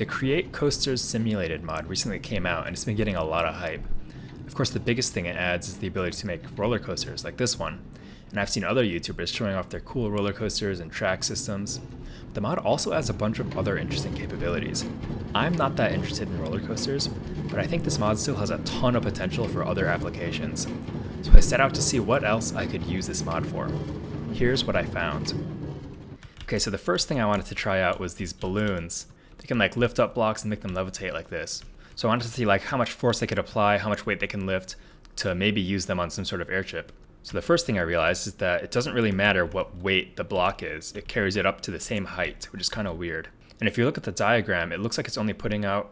The Create Coasters Simulated mod recently came out and it's been getting a lot of hype. Of course, the biggest thing it adds is the ability to make roller coasters like this one. And I've seen other YouTubers showing off their cool roller coasters and track systems. The mod also adds a bunch of other interesting capabilities. I'm not that interested in roller coasters, but I think this mod still has a ton of potential for other applications. So I set out to see what else I could use this mod for. Here's what I found. Okay, so the first thing I wanted to try out was these balloons. They can like lift up blocks and make them levitate like this. So I wanted to see like how much force they could apply, how much weight they can lift to maybe use them on some sort of airship. So the first thing I realized is that it doesn't really matter what weight the block is. It carries it up to the same height, which is kind of weird. And if you look at the diagram, it looks like it's only putting out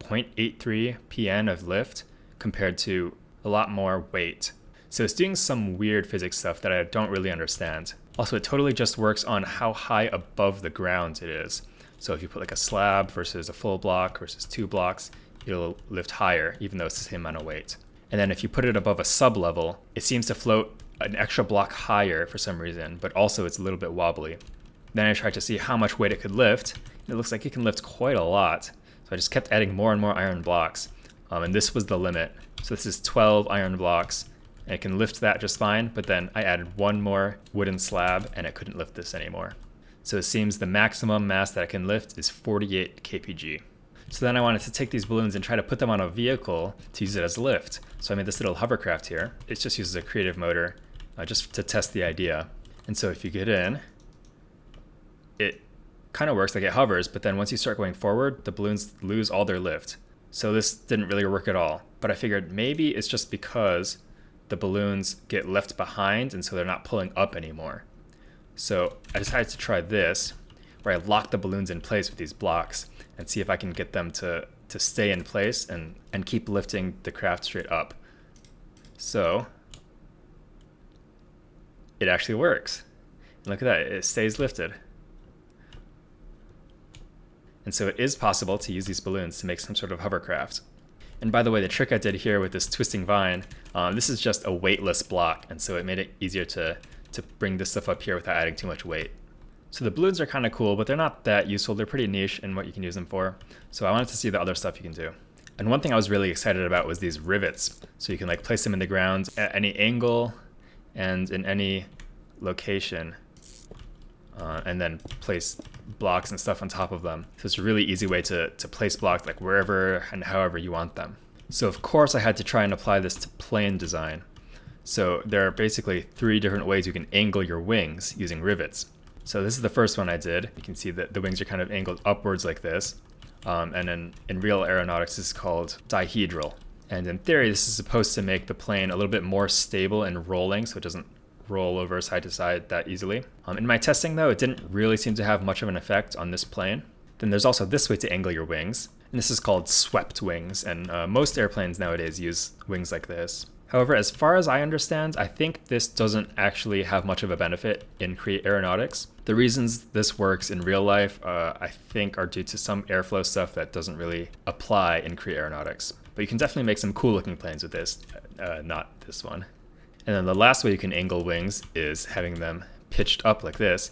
0.83 pn of lift compared to a lot more weight. So it's doing some weird physics stuff that I don't really understand. Also, it totally just works on how high above the ground it is. So if you put like a slab versus a full block versus 2 blocks, it'll lift higher, even though it's the same amount of weight. And then if you put it above a sub-level, it seems to float an extra block higher for some reason, but also it's a little bit wobbly. Then I tried to see how much weight it could lift. It looks like it can lift quite a lot. So I just kept adding more and more iron blocks. And this was the limit. So this is 12 iron blocks. And it can lift that just fine, but then I added one more wooden slab and it couldn't lift this anymore. So it seems the maximum mass that it can lift is 48 kpg. So then I wanted to take these balloons and try to put them on a vehicle to use it as lift. So I made this little hovercraft here. It just uses a creative motor just to test the idea. And so if you get in, it kind of works like it hovers, but then once you start going forward, the balloons lose all their lift. So this didn't really work at all. But I figured maybe it's just because the balloons get left behind and so they're not pulling up anymore. So I decided to try this, where I lock the balloons in place with these blocks and see if I can get them to stay in place and keep lifting the craft straight up. So it actually works. And look at that, it stays lifted. And so it is possible to use these balloons to make some sort of hovercraft. And by the way, the trick I did here with this twisting vine, this is just a weightless block, and so it made it easier to bring this stuff up here without adding too much weight. So the balloons are kind of cool, but they're not that useful. They're pretty niche in what you can use them for. So I wanted to see the other stuff you can do. And one thing I was really excited about was these rivets. So you can like place them in the ground at any angle and in any location, and then place blocks and stuff on top of them. So it's a really easy way to place blocks like wherever and however you want them. So of course I had to try and apply this to plane design. So there are basically 3 different ways you can angle your wings using rivets. So this is the first one I did. You can see that the wings are kind of angled upwards like this. And then in real aeronautics, this is called dihedral. And in theory, this is supposed to make the plane a little bit more stable and rolling, so it doesn't roll over side to side that easily. In my testing though, it didn't really seem to have much of an effect on this plane. Then there's also this way to angle your wings. And this is called swept wings. And most airplanes nowadays use wings like this. However, as far as I understand, I think this doesn't actually have much of a benefit in Create Aeronautics. The reasons this works in real life, I think, are due to some airflow stuff that doesn't really apply in Create Aeronautics. But you can definitely make some cool looking planes with this, not this one. And then the last way you can angle wings is having them pitched up like this.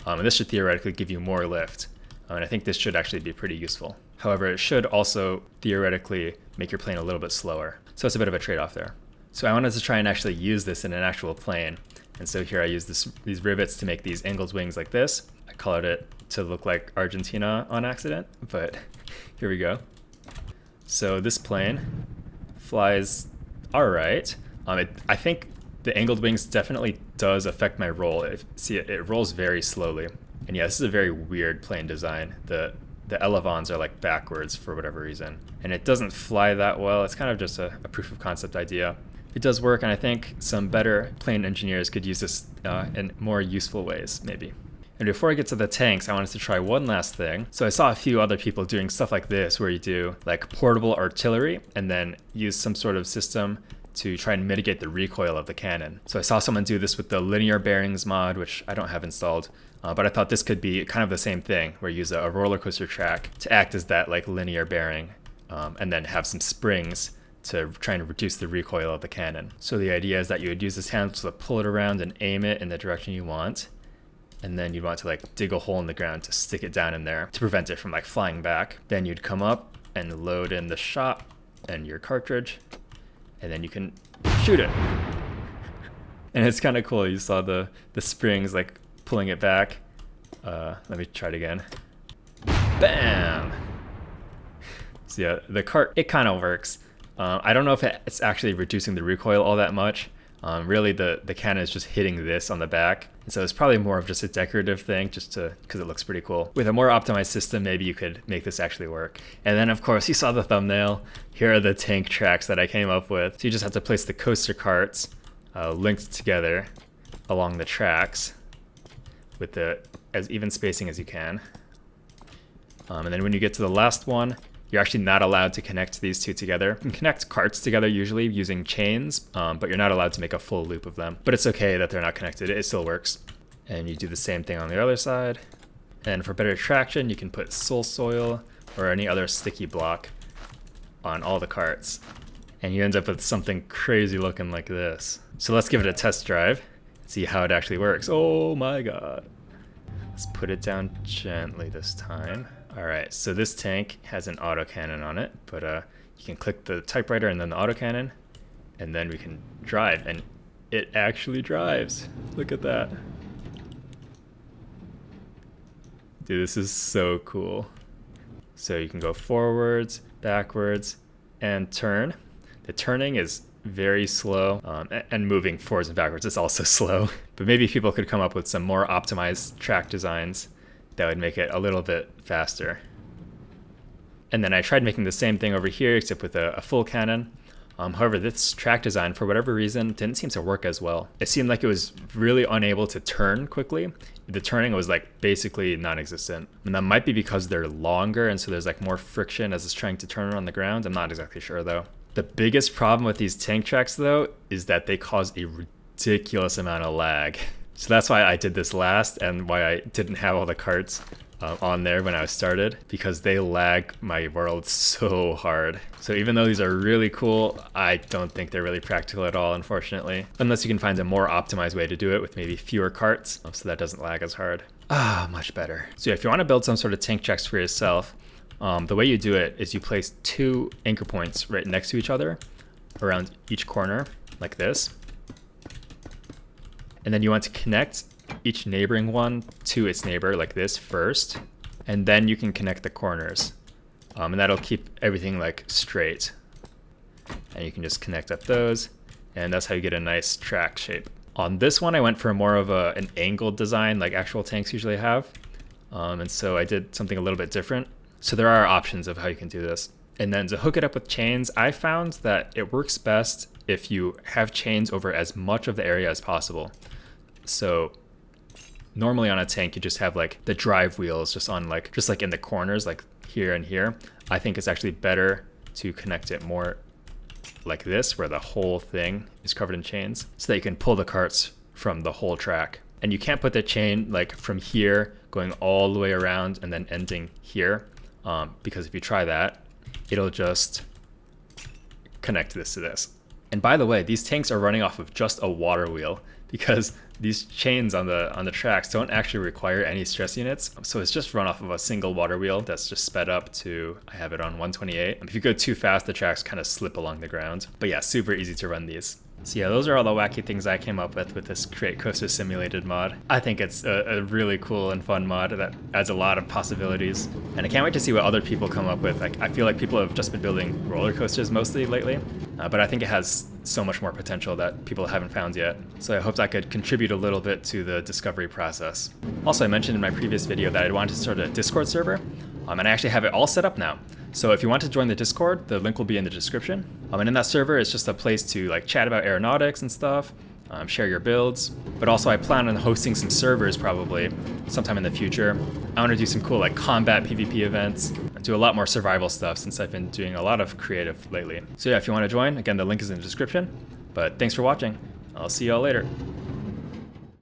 And this should theoretically give you more lift. And I think this should actually be pretty useful. However, it should also theoretically make your plane a little bit slower. So it's a bit of a trade-off there. So I wanted to try and actually use this in an actual plane. And so here I used these rivets to make these angled wings like this. I colored it to look like Argentina on accident, but here we go. So this plane flies all right. I think the angled wings definitely does affect my roll. See, it rolls very slowly. And yeah, this is a very weird plane design. The elevons are like backwards for whatever reason. And it doesn't fly that well. It's kind of just a proof of concept idea. It does work, and I think some better plane engineers could use this in more useful ways, maybe. And before I get to the tanks, I wanted to try one last thing. So I saw a few other people doing stuff like this, where you do like portable artillery and then use some sort of system to try and mitigate the recoil of the cannon. So I saw someone do this with the linear bearings mod, which I don't have installed, but I thought this could be kind of the same thing, where you use a roller coaster track to act as that like linear bearing, and then have some springs to try and reduce the recoil of the cannon. So the idea is that you would use this handle to pull it around and aim it in the direction you want, and then you'd want to like dig a hole in the ground to stick it down in there to prevent it from like flying back. Then you'd come up and load in the shot and your cartridge, and then you can shoot it. And it's kind of cool. You saw the springs like pulling it back. Let me try it again. Bam! So yeah, the cart, it kind of works. I don't know if it's actually reducing the recoil all that much. Really the cannon is just hitting this on the back. And so it's probably more of just a decorative thing, just because it looks pretty cool. With a more optimized system, maybe you could make this actually work. And then of course, you saw the thumbnail. Here are the tank tracks that I came up with. So you just have to place the coaster carts linked together along the tracks with as even spacing as you can. And then when you get to the last one, you're actually not allowed to connect these two together. You can connect carts together usually using chains, but you're not allowed to make a full loop of them. But it's okay that they're not connected, it still works. And you do the same thing on the other side. And for better traction, you can put soil or any other sticky block on all the carts. And you end up with something crazy looking like this. So let's give it a test drive and see how it actually works. Oh my God. Let's put it down gently this time. All right, so this tank has an autocannon on it, but you can click the typewriter and then the autocannon, and then we can drive, and it actually drives. Look at that. Dude, this is so cool. So you can go forwards, backwards, and turn. The turning is very slow, and moving forwards and backwards is also slow. But maybe people could come up with some more optimized track designs that would make it a little bit faster. And then I tried making the same thing over here, except with a full cannon. However, this track design, for whatever reason, didn't seem to work as well. It seemed like it was really unable to turn quickly. The turning was like basically non-existent. And that might be because they're longer, and so there's like more friction as it's trying to turn on the ground. I'm not exactly sure though. The biggest problem with these tank tracks though, is that they cause a ridiculous amount of lag. So that's why I did this last, and why I didn't have all the carts on there when I started, because they lag my world so hard. So even though these are really cool, I don't think they're really practical at all, unfortunately. Unless you can find a more optimized way to do it with maybe fewer carts, so that doesn't lag as hard. Much better. So if you want to build some sort of tank tracks for yourself, the way you do it is you place 2 anchor points right next to each other around each corner, like this. And then you want to connect each neighboring one to its neighbor like this first, and then you can connect the corners. And that'll keep everything like straight. And you can just connect up those, and that's how you get a nice track shape. On this one, I went for more of an angled design like actual tanks usually have. And so I did something a little bit different. So there are options of how you can do this. And then to hook it up with chains, I found that it works best if you have chains over as much of the area as possible. So normally on a tank, you just have like the drive wheels just like in the corners, like here and here. I think it's actually better to connect it more like this, where the whole thing is covered in chains, so that you can pull the carts from the whole track. And you can't put the chain like from here going all the way around and then ending here, because if you try that, it'll just connect this to this. And by the way, these tanks are running off of just a water wheel, because these chains on the tracks don't actually require any stress units. So it's just run off of a single water wheel that's just sped up to, I have it on 128. If you go too fast, the tracks kind of slip along the ground. But yeah, super easy to run these. So yeah, those are all the wacky things I came up with this Create Coaster Simulated mod. I think it's a really cool and fun mod that adds a lot of possibilities. And I can't wait to see what other people come up with. Like, I feel like people have just been building roller coasters mostly lately, but I think it has so much more potential that people haven't found yet. So I hoped I could contribute a little bit to the discovery process. Also, I mentioned in my previous video that I wanted to start a Discord server, and I actually have it all set up now. So if you want to join the Discord, the link will be in the description. And in that server, it's just a place to like chat about aeronautics and stuff, share your builds. But also I plan on hosting some servers probably sometime in the future. I want to do some cool like combat PvP events and do a lot more survival stuff, since I've been doing a lot of creative lately. So yeah, if you want to join, again, the link is in the description. But thanks for watching. I'll see y'all later.